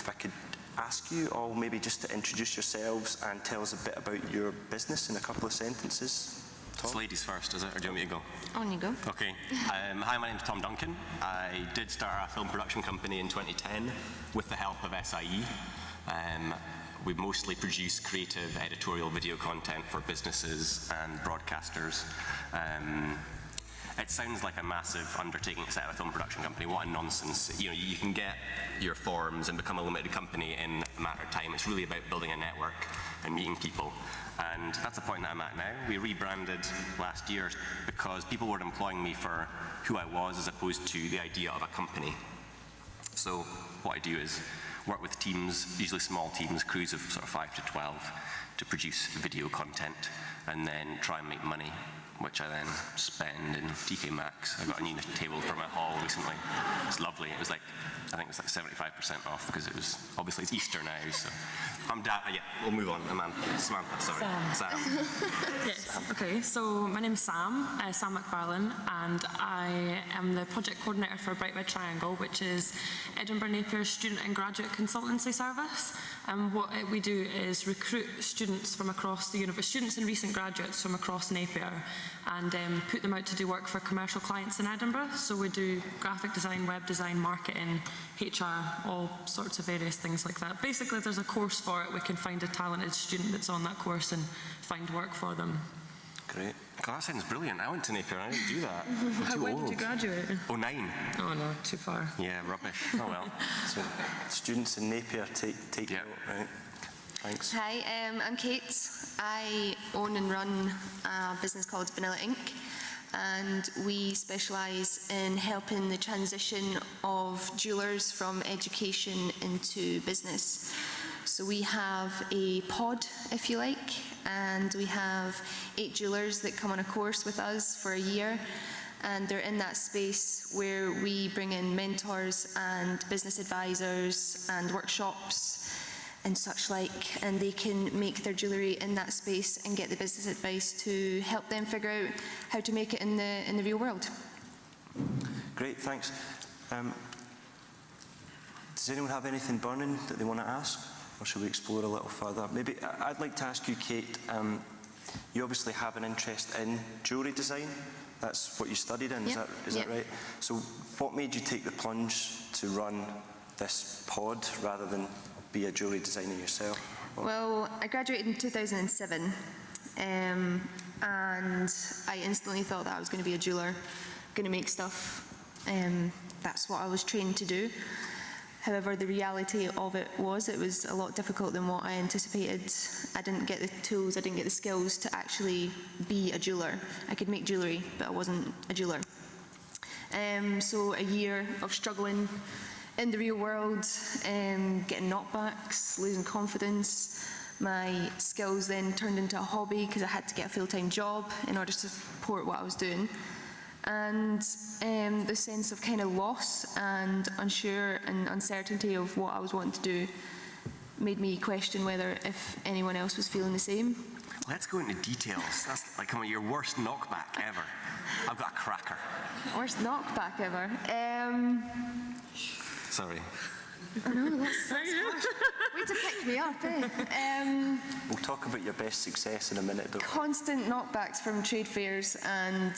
if I could ask you all maybe just to introduce yourselves and tell us a bit about your business in a couple of sentences. Tom? It's ladies first, is it? Or do you want me to go? On you go. Okay. Hi, my name's Tom Duncan. I did start a film production company in 2010 with the help of SIE. We mostly produce creative editorial video content for businesses and broadcasters. It sounds like a massive undertaking to set up a film production company. What a nonsense. You know, you can get your forms and become a limited company in a matter of time. It's really about building a network and meeting people. And that's the point that I'm at now. We rebranded last year because people were employing me for who I was as opposed to the idea of a company. So what I do is work with teams, usually small teams, crews of sort of 5 to 12, to produce video content and then try and make money, which I then spend in TK Maxx. I got a new table for my hall recently. It's lovely. It was like, I think it was like 75% off because it was, obviously it's Easter now, so. Yeah, we'll move on. Samantha, sorry. Sam. Yes, okay, so my name's Sam McFarlane, and I am the project coordinator for Bright Red Triangle, which is Edinburgh Napier's student and graduate consultancy service. And what we do is recruit students from across the university, students and recent graduates from across Napier, and put them out to do work for commercial clients in Edinburgh. So we do graphic design, web design, marketing, HR, all sorts of various things like that. Basically, if there's a course for it, we can find a talented student that's on that course and find work for them. Great. God, that sounds brilliant. I went to Napier, I didn't do that. I'm too When old. did you graduate? 09. Oh no, too far. Yeah, rubbish. Oh well. So students in Napier, take Yeah. note, right? Thanks. Hi, I'm Kate. I own and run a business called Vanilla Inc. And we specialise in helping the transition of jewellers from education into business. So we have a pod, if you like, and we have 8 jewellers that come on a course with us for a year, and they're in that space where we bring in mentors and business advisors and workshops and such like, and they can make their jewellery in that space and get the business advice to help them figure out how to make it in the real world. Great, thanks. Does anyone have anything burning that they want to ask? Or should we explore a little further? Maybe I'd like to ask you, Kate, you obviously have an interest in jewellery design. That's what you studied in, Yep. is that right? So what made you take the plunge to run this pod rather than be a jewellery designer yourself? Well, I graduated in 2007, and I instantly thought that I was going to be a jeweller, going to make stuff. That's what I was trained to do. However, the reality of it was a lot difficult than what I anticipated. I didn't get the tools, I didn't get the skills to actually be a jeweller. I could make jewellery, but I wasn't a jeweller. So a year of struggling in the real world, getting knockbacks, losing confidence. My skills then turned into a hobby because I had to get a full-time job in order to support what I was doing. And the sense of kind of loss and unsure and uncertainty of what I was wanting to do made me question whether if anyone else was feeling the same. Let's go into details. That's like your worst knockback ever. I've got a cracker. Worst knockback ever. Sorry. I know, that's harsh. Way to pick me up, eh? We'll talk about your best success in a minute, don't we? Constant knockbacks from trade fairs and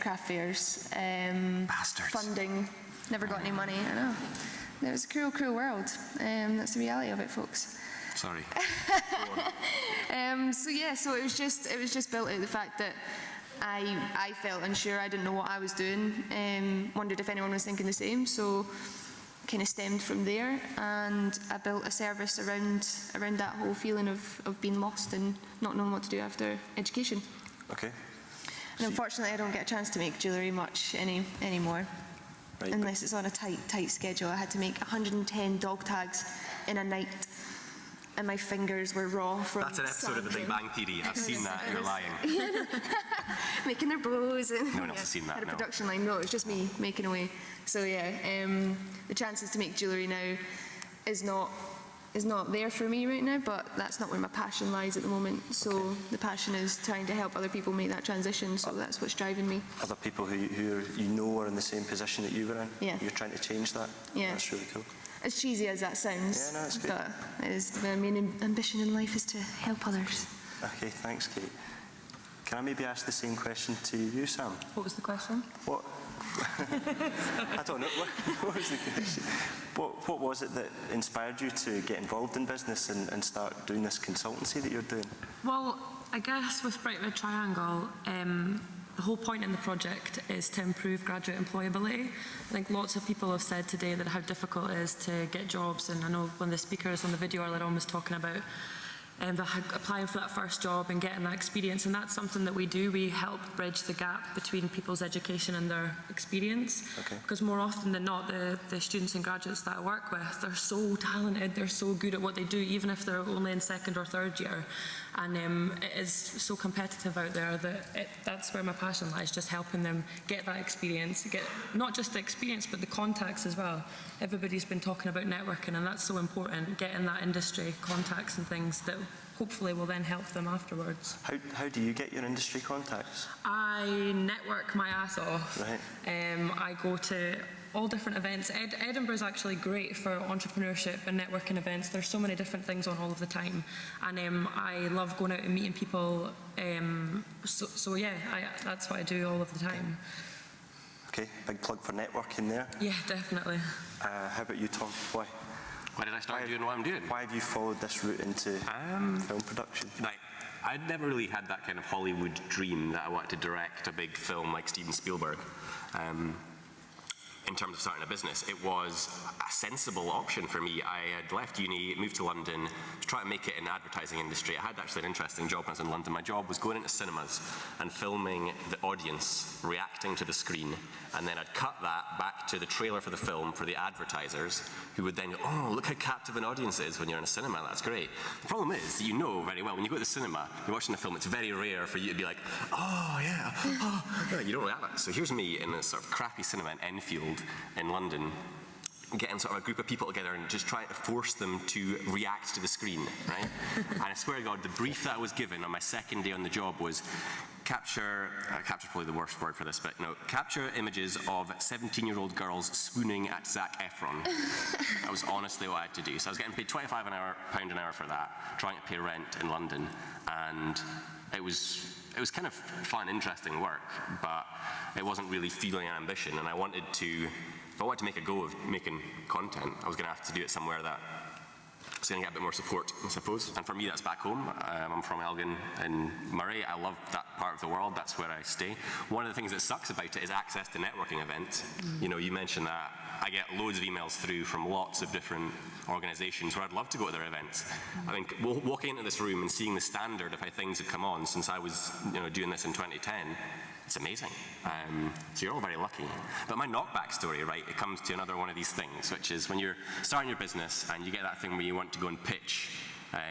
craft fairs. Bastards. Funding. Never got any money, I know. It was a cruel, cruel world. That's the reality of it, folks. Sorry. So it was just built out of the fact that I felt unsure. I didn't know what I was doing. Wondered if anyone was thinking the same. So kind of stemmed from there, and I built a service around that whole feeling of being lost and not knowing what to do after education. Okay. And unfortunately, I don't get a chance to make jewellery much anymore. Right, unless it's on a tight schedule. I had to make 110 dog tags in a night, and my fingers were raw from That's an episode of The Big Bang Theory. I've seen that. You're lying. making their bows and No one else has seen that, had a no. production line. No, it was just me making away. So yeah, the chances to make jewellery now is not there for me right now, but that's not where my passion lies at the moment. So Okay. the passion is trying to help other people make that transition, so that's what's driving me. Other people who you know are in the same position that you were in, Yeah. you're trying to change that. Yeah. That's really cool. as cheesy as that sounds. Yeah, no, it's good. But it is, my main ambition in life is to help others. Okay, thanks, Kate. Can I maybe ask the same question to you, Sam? What was the question? What? I don't know. What was the question? What was it that inspired you to get involved in business and start doing this consultancy that you're doing? Well, I guess with Bright Red Triangle, the whole point in the project is to improve graduate employability. I think lots of people have said today that how difficult it is to get jobs, and I know when the speakers on the video earlier on was talking about applying for that first job and getting that experience, and that's something that we do. We help bridge the gap between people's education and their experience. Okay. Because more often than not, the students and graduates that I work with, they're so talented, they're so good at what they do, even if they're only in second or third year. And it is so competitive out there that that's where my passion lies, just helping them get that experience, get not just the experience, but the contacts as well. Everybody's been talking about networking, and that's so important, getting that industry contacts and things that hopefully will then help them afterwards. How do you get your industry contacts? I network my ass off. Right. I go to all different events. Edinburgh is actually great for entrepreneurship and networking events. There's so many different things on all of the time, and I love going out and meeting people. So yeah, that's what I do all of the time. Okay, big plug for networking there. Yeah, definitely. How about you, Tom? Why? Why did I start doing what I'm doing? Why have you followed this route into film production? Like, I'd never really had that kind of Hollywood dream that I wanted to direct a big film like Steven Spielberg. In terms of starting a business, it was a sensible option for me. I had left uni, moved to London, to try to make it in the advertising industry. I had actually an interesting job when I was in London. My job was going into cinemas and filming the audience reacting to the screen, and then I'd cut that back to the trailer for the film for the advertisers, who would then go, oh, look how captive an audience is when you're in a cinema, that's great. The problem is, you know very well, when you go to the cinema, you're watching the film, it's very rare for you to be like, oh yeah, oh, yeah. You don't really have it. So here's me in a sort of crappy cinema in Enfield, in London, getting sort of a group of people together and just trying to force them to react to the screen, right? And I swear to God, the brief that I was given on my second day on the job was capture's probably the worst word for this, but no, capture images of 17-year-old girls swooning at Zac Efron. That was honestly what I had to do. So I was getting paid £25 an hour for that, trying to pay rent in London, and it was kind of fun, interesting work, but it wasn't really feeling an ambition, and I wanted to, if I wanted to make a go of making content, I was going to have to do it somewhere that was going to get a bit more support, I suppose. And for me, that's back home. I'm from Elgin in Murray. I love that part of the world. That's where I stay. One of the things that sucks about it is access to networking events. You know, you mentioned that. I get loads of emails through from lots of different organisations where I'd love to go to their events. I think walking into this room and seeing the standard of how things have come on since I was, doing this in 2010, it's amazing. So you're all very lucky. But my knockback story, right, it comes to another one of these things, which is when you're starting your business and you get that thing where you want to go and pitch.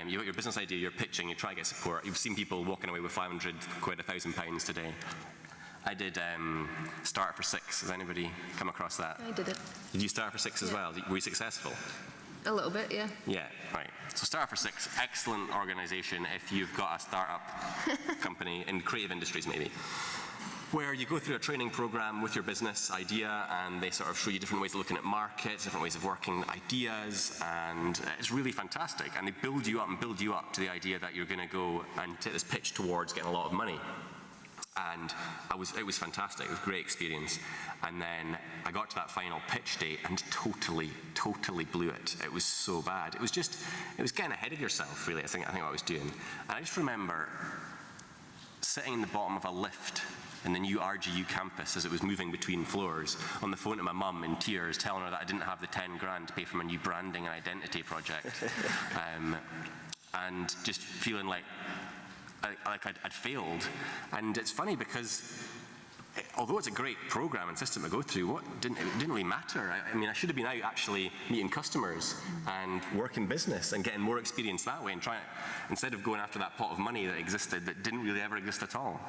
You've got your business idea, you're pitching, you try to get support. You've seen people walking away with 500 quid, £1,000 today. I did Start for Six. Has anybody come across that? I did it. Did you Start for Six as well? Were you successful? A little bit, yeah. Yeah, right. So Start for Six, excellent organisation if you've got a startup company in creative industries maybe, where you go through a training program with your business idea and they sort of show you different ways of looking at markets, different ways of working ideas, and it's really fantastic. And they build you up to the idea that you're going to go and take this pitch towards getting a lot of money. And it was fantastic. It was a great experience. And then I got to that final pitch date and totally blew it. It was so bad. It was getting ahead of yourself, really. I think what I was doing. And I just remember sitting in the bottom of a lift in the new RGU campus as it was moving between floors, on the phone to my mum in tears, telling her that I didn't have the 10 grand to pay for my new branding and identity project, and just feeling like I'd failed. And it's funny because although it's a great program and system to go through, it didn't really matter. I mean, I should have been out actually meeting customers and working business and getting more experience that way, and instead of going after that pot of money that existed that didn't really ever exist at all.